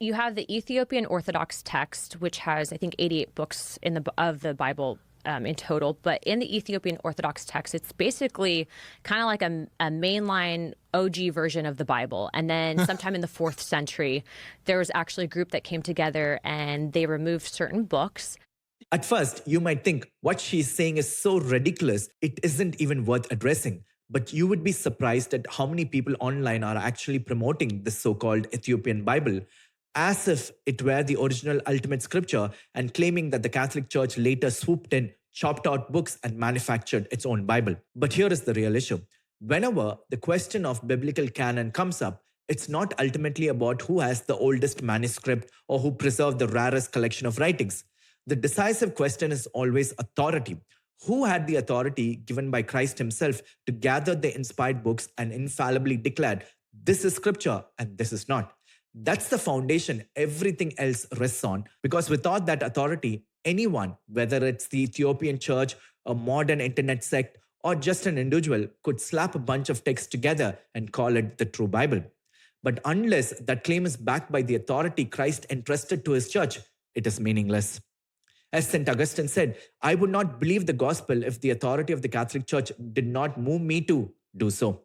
You have the Ethiopian Orthodox text, which has, I think, 88 books of the Bible in total. But in the Ethiopian Orthodox text, it's basically kind of like a mainline OG version of the Bible. And then sometime in the 4th century, there was actually a group that came together and they removed certain books. At first, you might think what she's saying is so ridiculous, it isn't even worth addressing. But you would be surprised at how many people online are actually promoting the so-called Ethiopian Bible, as if it were the original ultimate scripture, and claiming that the Catholic Church later swooped in, chopped out books, and manufactured its own Bible. But here is the real issue. Whenever the question of biblical canon comes up, it's not ultimately about who has the oldest manuscript or who preserved the rarest collection of writings. The decisive question is always authority. Who had the authority given by Christ himself to gather the inspired books and infallibly declared, this is scripture and this is not? That's the foundation everything else rests on, because without that authority, anyone, whether it's the Ethiopian church, a modern internet sect, or just an individual, could slap a bunch of texts together and call it the true Bible. But unless that claim is backed by the authority Christ entrusted to his church, it is meaningless. As St. Augustine said, I would not believe the gospel if the authority of the Catholic Church did not move me to do so.